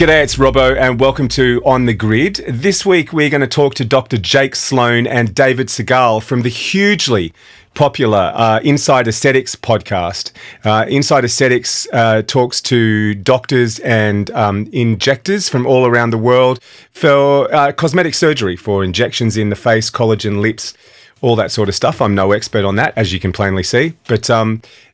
G'day, it's Robbo and welcome to On the Grid. This week we're going to talk to Dr. Jake Sloane and David Segal from the hugely popular Inside Aesthetics podcast. Inside Aesthetics talks to doctors and injectors from all around the world for cosmetic surgery, for injections in the face, collagen, lips, all that sort of stuff. I'm no expert on that, as you can plainly see, but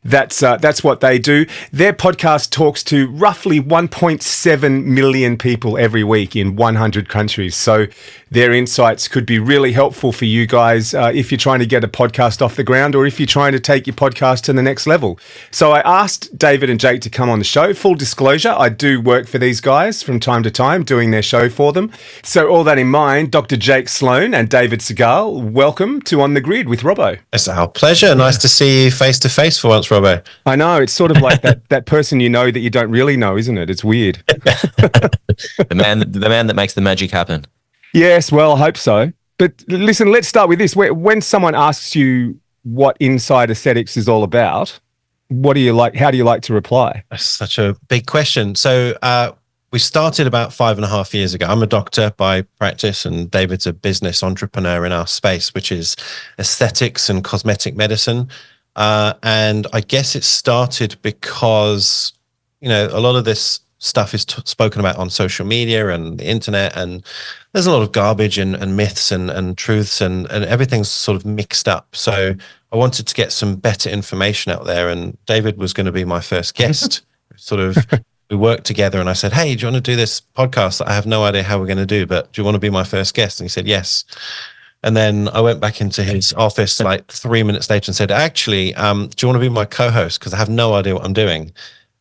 that's what they do. Their podcast talks to roughly 1.7 million people every week in 100 countries. So their insights could be really helpful for you guys if you're trying to get a podcast off the ground or if you're trying to take your podcast to the next level. So I asked David and Jake to come on the show. Full disclosure, I do work for these guys from time to time, doing their show for them. So all that in mind, Dr. Jake Sloane and David Segal, welcome to On the Grid with Robbo. It's our pleasure. Nice to see you face to face for once, Robbo. I know, it's sort of like that person you know that you don't really know, isn't it? It's weird. the man that makes the magic happen. Yes, well, I hope so. But listen, let's start with this. When someone asks you what Inside Aesthetics is all about, what do you like? How do you like to reply? That's such a big question. So we started about 5.5 years ago. I'm a doctor by practice, and David's a business entrepreneur in our space, which is aesthetics and cosmetic medicine. And I guess it started because, you know, a lot of this stuff is spoken about on social media and the internet, and there's a lot of garbage and myths and truths and everything's sort of mixed up. So I wanted to get some better information out there, and David was going to be my first guest. We worked together, and I said, hey, do you want to do this podcast that I have no idea how we're going to do, but do you want to be my first guest? And he said, yes. And then I went back into his office like 3 minutes later and said, actually, do you want to be my co-host? Because I have no idea what I'm doing.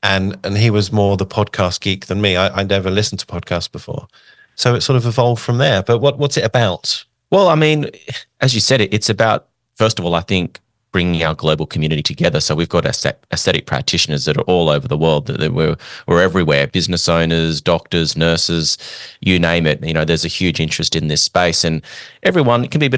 And he was more the podcast geek than me. I'd never listened to podcasts before. So it sort of evolved from there. But what's it about? Well, I mean, as you said, it's about, first of all, I think, bringing our global community together. So we've got aesthetic practitioners that are all over the world. That we're everywhere. Business owners, doctors, nurses, you name it. You know, there's a huge interest in this space, and everyone, it can be a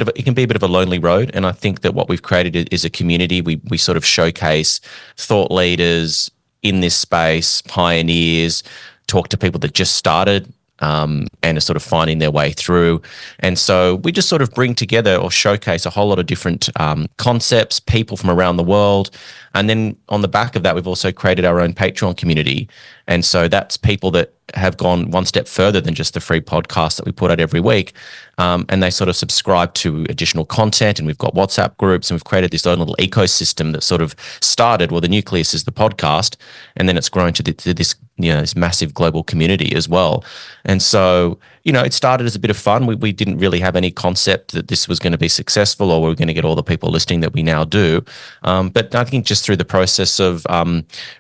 bit of a lonely road. And I think that what we've created is a community. We sort of showcase thought leaders in this space, pioneers, talk to people that just started and are sort of finding their way through. And so we just sort of bring together or showcase a whole lot of different concepts, people from around the world. And then on the back of that, we've also created our own Patreon community. And so that's people that have gone one step further than just the free podcast that we put out every week. And they sort of subscribe to additional content, and we've got WhatsApp groups, and we've created this own little ecosystem that sort of started, well, the nucleus is the podcast, and then it's grown to this, you know, this massive global community as well. And so, you know, it started as a bit of fun. We didn't really have any concept that this was going to be successful or we were going to get all the people listening that we now do. But I think just through the process of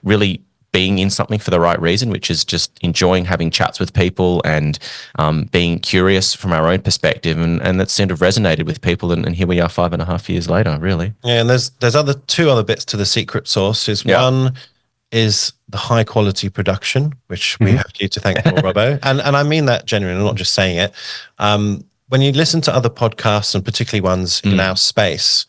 really being in something for the right reason, which is just enjoying having chats with people and being curious from our own perspective, and that sort of resonated with people, and here we are 5.5 years later, really. Yeah, and there's two other bits to the secret sauce. One is the high quality production, which we have you to thank for, Robbo. And I mean that genuinely, I'm not just saying it. When you listen to other podcasts, and particularly ones in our space,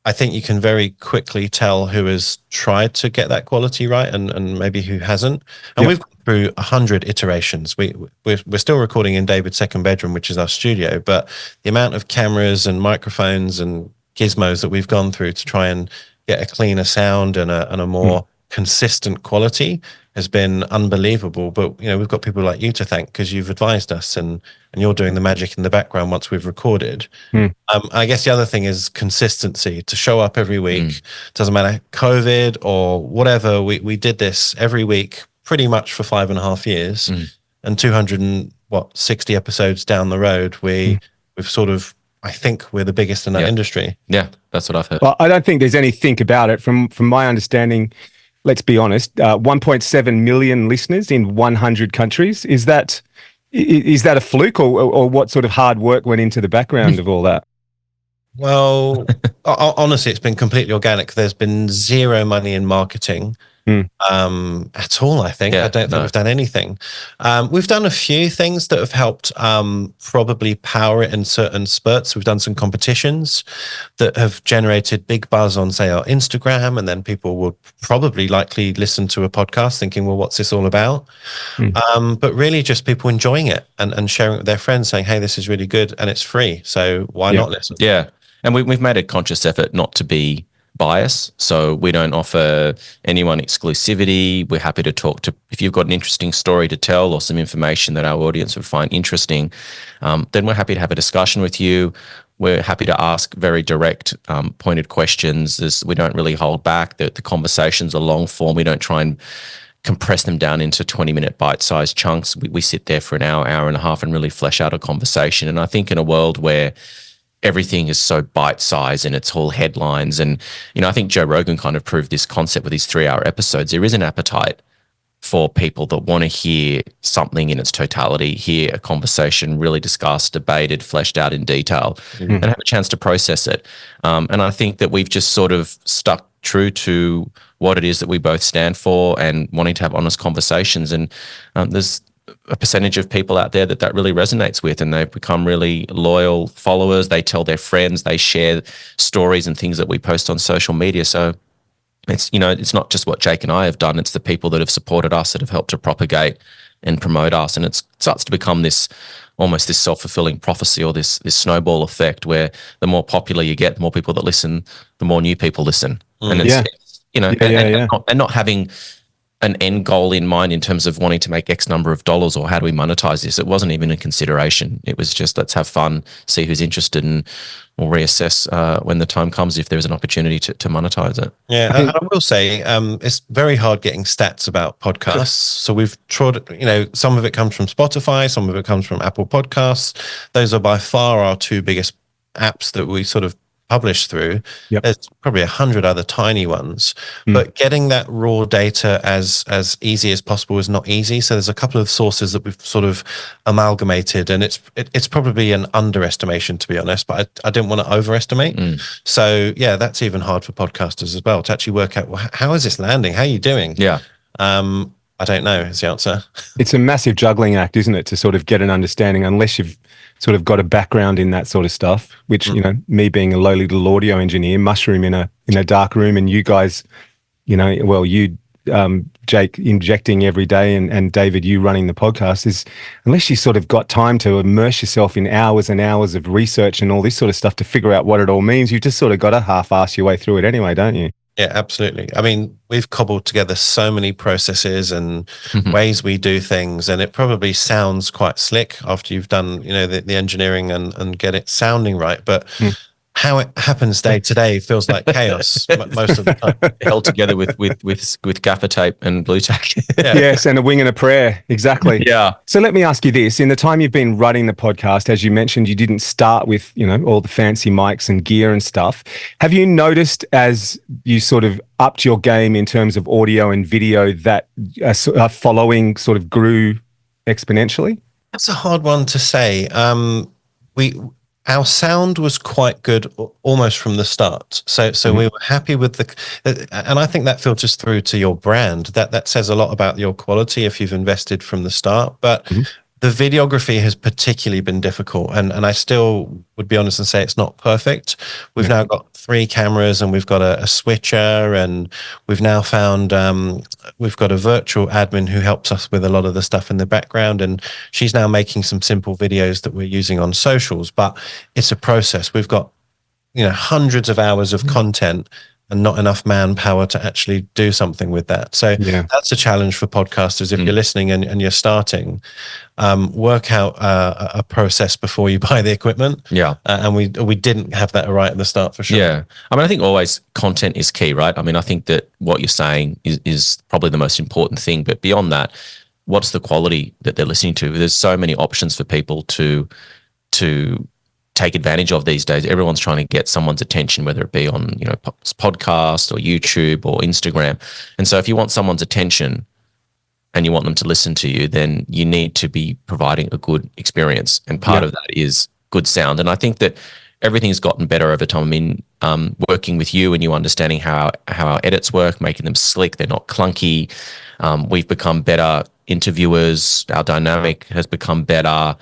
I think you can very quickly tell who has tried to get that quality right and maybe who hasn't. And we've gone through 100 iterations. We're still recording in David's second bedroom, which is our studio, but the amount of cameras and microphones and gizmos that we've gone through to try and get a cleaner sound and a more consistent quality has been unbelievable. But, you know, we've got people like you to thank, because you've advised us and you're doing the magic in the background once we've recorded. I guess the other thing is consistency, to show up every week. Doesn't matter, COVID or whatever, we did this every week pretty much for 5.5 years. And 260 episodes down the road, we've sort of, I think we're the biggest in that industry. Yeah, that's what I've heard. Well, I don't think there's any think about it. From my understanding, let's be honest, 1.7 million listeners in 100 countries. Is that a fluke, or what sort of hard work went into the background of all that? Well, honestly, it's been completely organic. There's been zero money in marketing. at all, I think. I don't think we've done anything. We've done a few things that have helped probably power it in certain spurts. We've done some competitions that have generated big buzz on, say, our Instagram, and then people would probably likely listen to a podcast thinking, well, what's this all about? But really just people enjoying it and sharing it with their friends, saying, hey, this is really good and it's free, so why not listen? Yeah. And we've made a conscious effort not to be bias. So we don't offer anyone exclusivity. We're happy to talk to, if you've got an interesting story to tell or some information that our audience would find interesting, then we're happy to have a discussion with you. We're happy to ask very direct, pointed questions. We don't really hold back. The conversations are long form. We don't try and compress them down into 20-minute bite-sized chunks. We sit there for an hour, hour and a half and really flesh out a conversation. And I think in a world where everything is so bite-sized and it's all headlines. And, I think Joe Rogan kind of proved this concept with his 3-hour episodes. There is an appetite for people that want to hear something in its totality, hear a conversation really discussed, debated, fleshed out in detail, and have a chance to process it. And I think that we've just sort of stuck true to what it is that we both stand for and wanting to have honest conversations. And there's a percentage of people out there that really resonates with, and they've become really loyal followers. They tell their friends, they share stories and things that we post on social media. So it's, it's not just what Jake and I have done. It's the people that have supported us, that have helped to propagate and promote us. And it starts to become almost this self-fulfilling prophecy, or this snowball effect, where the more popular you get, the more people that listen, the more new people listen. And it's, and not having an end goal in mind in terms of wanting to make X number of dollars or how do we monetize this. It wasn't even a consideration. It was just, let's have fun, see who's interested, and we'll reassess when the time comes if there's an opportunity to monetize it. Yeah, I will say it's very hard getting stats about podcasts. So we've tried, some of it comes from Spotify, some of it comes from Apple Podcasts. Those are by far our two biggest apps that we sort of published through. There's probably 100 other tiny ones, but getting that raw data as easy as possible is not easy. So there's a couple of sources that we've sort of amalgamated, and it's probably an underestimation, to be honest, but I didn't want to overestimate. So yeah, that's even hard for podcasters as well, to actually work out, well, how is this landing? How are you doing? I don't know is the answer. It's a massive juggling act, isn't it, to sort of get an understanding, unless you've sort of got a background in that sort of stuff, which, me being a lowly little audio engineer, mushroom in a dark room, and you guys, Jake injecting every day, and David, you running the podcast, is, unless you sort of got time to immerse yourself in hours and hours of research and all this sort of stuff to figure out what it all means, you've just sort of got to half-ass your way through it anyway, don't you? Yeah, absolutely. I mean, we've cobbled together so many processes and ways we do things, and it probably sounds quite slick after you've done, the engineering and get it sounding right. But how it happens day to day feels like chaos most of the time. Held together with gaffer tape and blue tack. Yes, and a wing and a prayer. Exactly. Yeah. So let me ask you this. In the time you've been running the podcast, as you mentioned, you didn't start with, all the fancy mics and gear and stuff. Have you noticed, as you sort of upped your game in terms of audio and video, that a following sort of grew exponentially? That's a hard one to say. Our sound was quite good almost from the start. So we were happy with and I think that filters through to your brand. That says a lot about your quality if you've invested from the start. But the videography has particularly been difficult, and I still would be honest and say it's not perfect. We've now got 3 cameras, and we've got a switcher, and we've now found we've got a virtual admin who helps us with a lot of the stuff in the background, and she's now making some simple videos that we're using on socials. But it's a process. We've got hundreds of hours of content and not enough manpower to actually do something with that. So that's a challenge for podcasters. If you're listening and you're starting, work out a process before you buy the equipment. And we didn't have that right at the start, for sure. Yeah. I mean, I think always content is key, right? I mean, I think that what you're saying is probably the most important thing. But beyond that, what's the quality that they're listening to? There's so many options for people to take advantage of these days. Everyone's trying to get someone's attention, whether it be on podcast or YouTube or Instagram. And so if you want someone's attention and you want them to listen to you, then you need to be providing a good experience, and part of that is good sound. And I think that everything's gotten better over time. I mean, working with you and you understanding how our edits work, making them slick, they're not clunky. We've become better interviewers. Our dynamic has become better.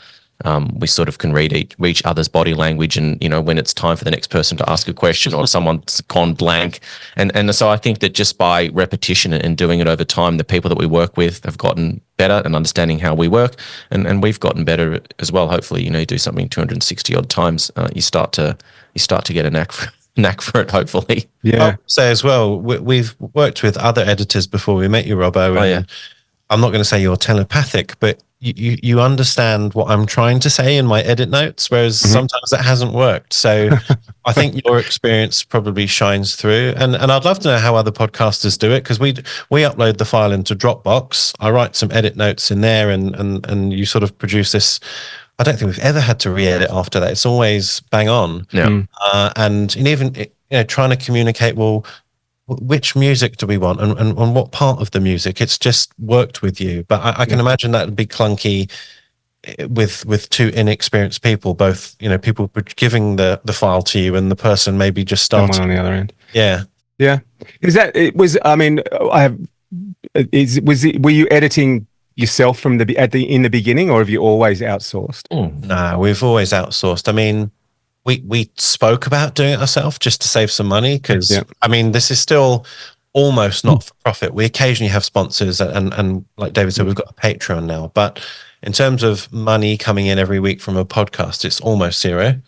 We sort of can read each other's body language, and when it's time for the next person to ask a question or someone's gone blank, and so I think that just by repetition and doing it over time, the people that we work with have gotten better and understanding how we work, and we've gotten better as well. Hopefully, you do something 260 odd times, you start to get a knack for it. Hopefully, yeah. I'll say as well, we've worked with other editors before we met you, Robbo. And I'm not going to say you're telepathic, but you understand what I'm trying to say in my edit notes, whereas sometimes that hasn't worked. So I think your experience probably shines through. And I'd love to know how other podcasters do it, because we upload the file into Dropbox. I write some edit notes in there, and you sort of produce this. I don't think we've ever had to re-edit after that. It's always bang on. Yeah. And even trying to communicate, well, which music do we want, and what part of the music? It's just worked with you. But I can imagine that would be clunky with two inexperienced people, both, people giving the file to you and the person maybe just starting. Someone on the other end. Yeah. Yeah. Were you editing yourself in the beginning, or have you always outsourced? No, we've always outsourced. I mean, we spoke about doing it ourselves just to save some money, because this is still almost not for profit. We occasionally have sponsors, and like David said, we've got a Patreon now, but in terms of money coming in every week from a podcast, it's almost zero.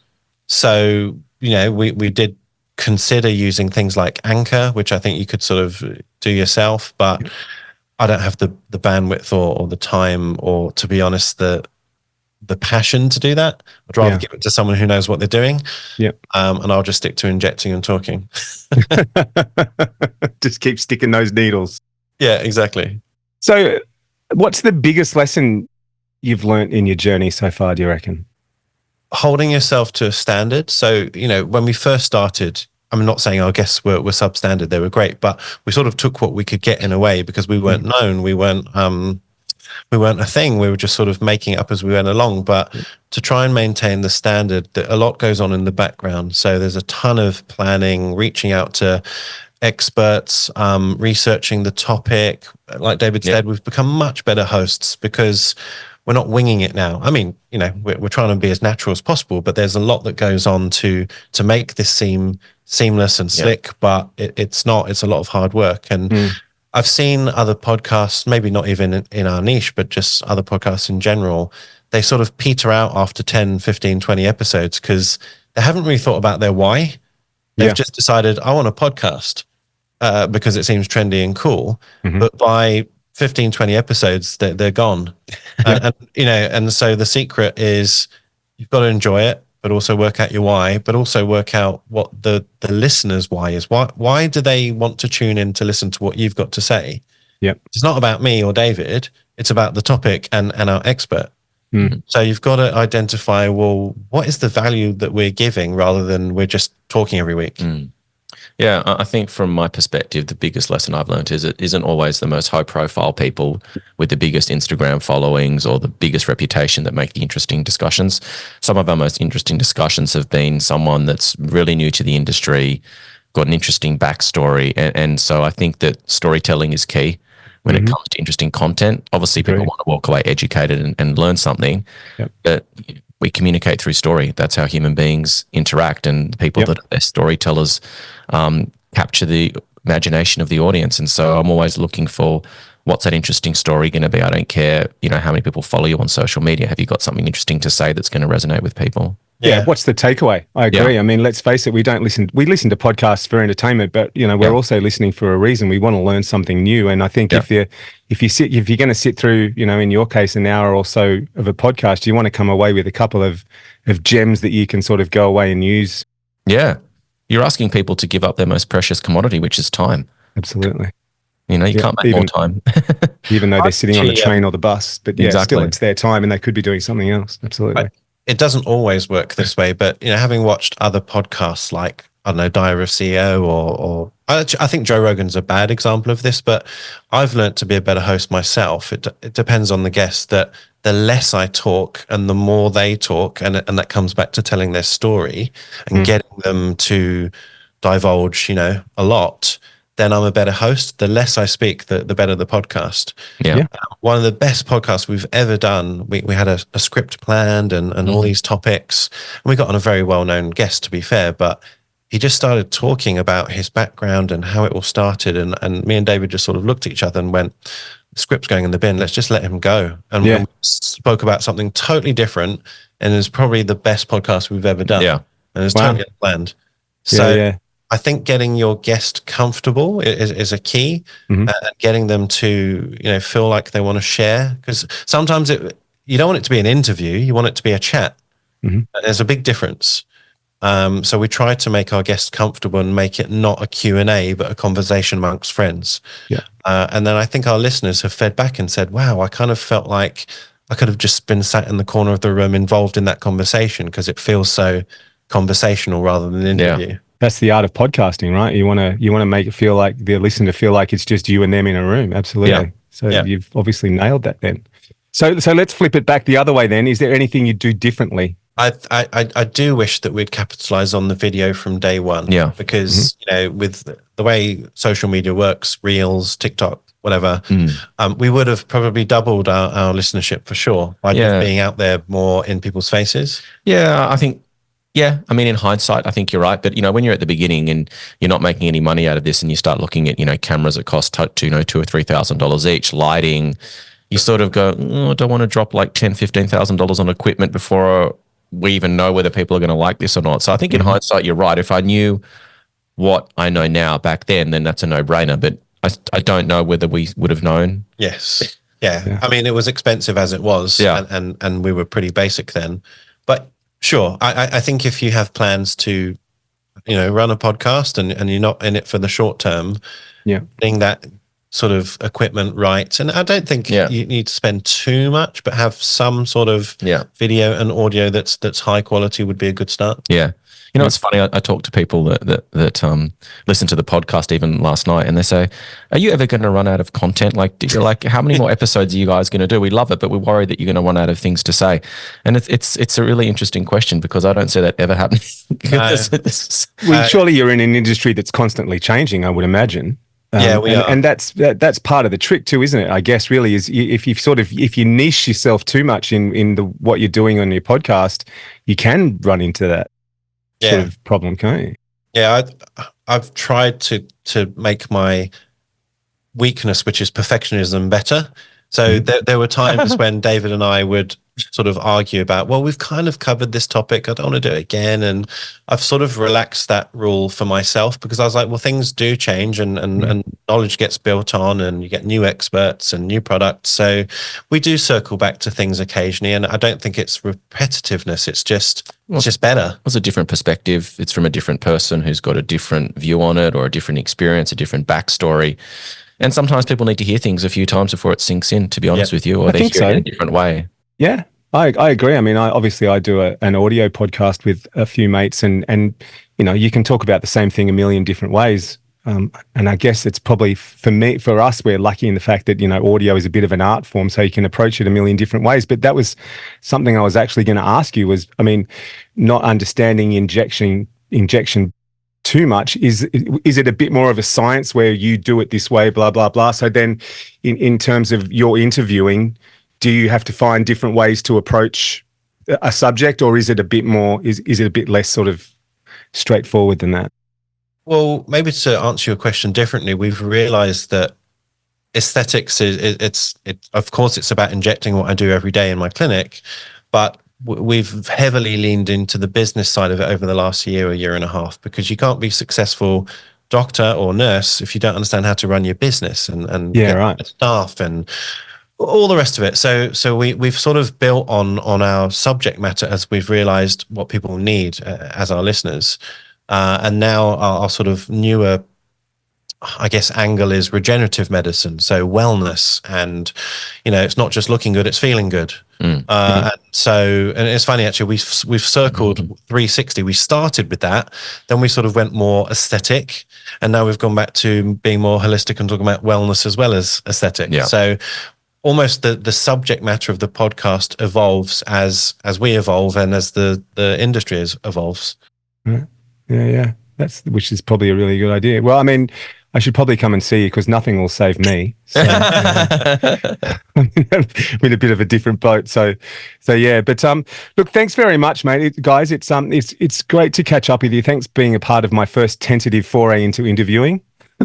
So, we did consider using things like Anchor, which I think you could sort of do yourself, but I don't have the bandwidth or the time, or, to be honest, the passion to do that. I'd rather give it to someone who knows what they're doing. Yeah. And I'll just stick to injecting and talking. Just keep sticking those needles. Yeah, exactly. So what's the biggest lesson you've learnt in your journey so far, do you reckon? Holding yourself to a standard. So, when we first started, I'm not saying our guests were substandard, they were great, but we sort of took what we could get in a way, because we weren't known, we weren't a thing. We were just sort of making it up as we went along. But to try and maintain the standard, that a lot goes on in the background. So there's a ton of planning, reaching out to experts, researching the topic. Like David said, we've become much better hosts because we're not winging it now. I mean, we're trying to be as natural as possible, but there's a lot that goes on to make this seem seamless and slick, but it's not. It's a lot of hard work. And I've seen other podcasts, maybe not even in our niche, but just other podcasts in general, they sort of peter out after 10, 15, 20 episodes because they haven't really thought about their why. They've just decided, I want a podcast because it seems trendy and cool. But by 15, 20 episodes, they're gone. And so the secret is you've got to enjoy it, but also work out your why, but also work out what the listener's why is. Why do they want to tune in to listen to what you've got to say? Yep. It's not about me or David. It's about the topic and our expert. So you've got to identify, well, what is the value that we're giving rather than we're just talking every week? Yeah, I think from my perspective, the biggest lesson I've learned is it isn't always the most high-profile people with the biggest Instagram followings or the biggest reputation that make the interesting discussions. Some of our most interesting discussions have been someone that's really new to the industry, got an interesting backstory, and so I think that storytelling is key when it comes to interesting content. Obviously, people want to walk away educated and learn something, but we communicate through story. That's how human beings interact, and the people that are best storytellers capture the imagination of the audience. And so I'm always looking for, what's that interesting story going to be? I don't care, how many people follow you on social media. Have you got something interesting to say that's going to resonate with people? Yeah. What's the takeaway? I agree. Yeah. I mean, let's face it, we listen to podcasts for entertainment, but we're also listening for a reason. We want to learn something new. And I think if you're going to sit through, in your case, an hour or so of a podcast, you want to come away with a couple of gems that you can sort of go away and use. Yeah. You're asking people to give up their most precious commodity, which is time. Absolutely. You can't make more time. Even though they're sitting on the train or the bus, but still it's their time and they could be doing something else. Absolutely. It doesn't always work this way, but having watched other podcasts like, I don't know, Diary of CEO or I think Joe Rogan's a bad example of this, but I've learned to be a better host myself. It depends on the guest, that the less I talk and the more they talk, and that comes back to telling their story and getting them to divulge, a lot, then I'm a better host. The less I speak, the better the podcast. Yeah. One of the best podcasts we've ever done, we had a script planned and all these topics, and we got on a very well-known guest, to be fair, but he just started talking about his background and how it all started. And me and David just sort of looked at each other and went, the script's going in the bin. Let's just let him go. And we spoke about something totally different. And it's probably the best podcast we've ever done. Yeah. And it's totally unplanned. So I think getting your guest comfortable is a key, and getting them to, feel like they want to share. Because sometimes you don't want it to be an interview. You want it to be a chat. And there's a big difference. So we try to make our guests comfortable and make it not a Q&A, but a conversation amongst friends. Yeah. And then I think our listeners have fed back and said, wow, I kind of felt like I could have just been sat in the corner of the room involved in that conversation, because it feels so conversational rather than an interview. Yeah. That's the art of podcasting, right? You want to make it feel like the listener feel like it's just you and them in a room. Absolutely. Yeah. So you've obviously nailed that then. So let's flip it back the other way then. Is there anything you do differently? I do wish that we'd capitalize on the video from day one. Yeah. Because, with the way social media works, Reels, TikTok, whatever, we would have probably doubled our listenership for sure by just being out there more in people's faces. Yeah, I think, I mean, in hindsight, I think you're right. But, when you're at the beginning and you're not making any money out of this and you start looking at, cameras that cost, $2,000 or $3,000 each, lighting, you sort of go, I don't want to drop like $10,000, $15,000 on equipment before we even know whether people are going to like this or not. So I think in hindsight, you're right. If I knew what I know now back then that's a no-brainer. But I don't know whether we would have known. Yes. Yeah. I mean, it was expensive as it was. Yeah. And we were pretty basic then. But sure, I think if you have plans to, run a podcast and you're not in it for the short term, getting that sort of equipment right. And I don't think you need to spend too much, but have some sort of video and audio that's high quality would be a good start. Yeah. It's funny. I talk to people that listen to the podcast even last night, and they say, "Are you ever going to run out of content? Like, how many more episodes are you guys going to do? We love it, but we're worried that you're going to run out of things to say." And it's a really interesting question, because I don't see that ever happening. Well, surely you're in an industry that's constantly changing, I would imagine. We are. And that's part of the trick too, isn't it? I guess really is if you niche yourself too much in what you're doing on your podcast, you can run into that sort of problem, can't you? Yeah, I've tried to make my weakness, which is perfectionism, better. So there were times when David and I would sort of argue about, well, we've kind of covered this topic, I don't want to do it again. And I've sort of relaxed that rule for myself, because I was like, well, things do change and knowledge gets built on, and you get new experts and new products. So we do circle back to things occasionally. And I don't think it's repetitiveness. It's just better. It's a different perspective. It's from a different person who's got a different view on it, or a different experience, a different backstory. And sometimes people need to hear things a few times before it sinks in, to be honest with you, or they hear it in a different way. Yeah, I agree. I mean, I do an audio podcast with a few mates, and you can talk about the same thing a million different ways. And I guess it's probably for us, we're lucky in the fact that, audio is a bit of an art form, so you can approach it a million different ways. But that was something I was actually going to ask you was, I mean, not understanding injection too much, is it a bit more of a science where you do it this way, blah blah blah? So then in terms of your interviewing, do you have to find different ways to approach a subject, or is it a bit more is it a bit less sort of straightforward than that? Well, maybe to answer your question differently, we've realized that aesthetics it's of course it's about injecting what I do every day in my clinic, but we've heavily leaned into the business side of it over the last year and a half, because you can't be successful doctor or nurse if you don't understand how to run your business and get staff and all the rest of it. So we've sort of built on our subject matter as we've realized what people need as our listeners. And now our sort of newer I guess, angle is regenerative medicine, so wellness, and it's not just looking good, it's feeling good. And it's funny actually, we've circled 360. We started with that, then we sort of went more aesthetic, and now we've gone back to being more holistic and talking about wellness as well as aesthetic. So almost the subject matter of the podcast evolves as we evolve and as the industry evolves. Yeah. Which is probably a really good idea. Well, I mean, I should probably come and see you because nothing will save me. So, I'm in a bit of a different boat. So yeah. But look, thanks very much, mate, guys. It's great to catch up with you. Thanks for being a part of my first tentative foray into interviewing.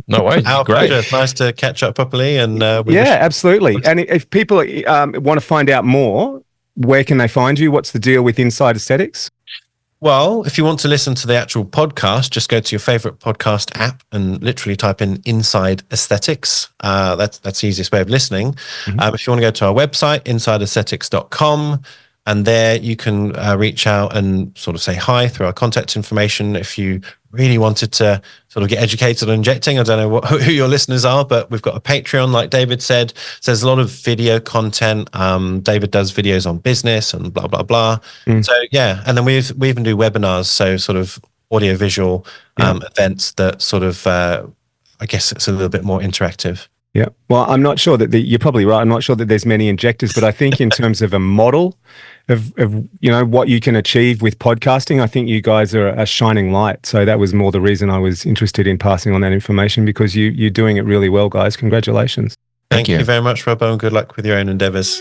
No worries. Our Great. pleasure. It's nice to catch up properly. And absolutely. And if people want to find out more, where can they find you? What's the deal with Inside Aesthetics? Well, if you want to listen to the actual podcast, just go to your favorite podcast app and literally type in Inside Aesthetics. That's the easiest way of listening. If you want to go to our website, insideaesthetics.com, and there you can reach out and sort of say hi through our contact information. If you really wanted to sort of get educated on injecting, I don't know who your listeners are, but we've got a Patreon, like David said. So there's a lot of video content. David does videos on business and blah, blah, blah. So yeah, and then we even do webinars, so sort of audio-visual events that sort of, I guess it's a little bit more interactive. Yeah. Well, I'm not sure that you're probably right. I'm not sure that there's many injectors, but I think in terms of a model of what you can achieve with podcasting, I think you guys are a shining light. So that was more the reason I was interested in passing on that information, because you're doing it really well, guys. Congratulations. Thank you very much, Robbo, and good luck with your own endeavors.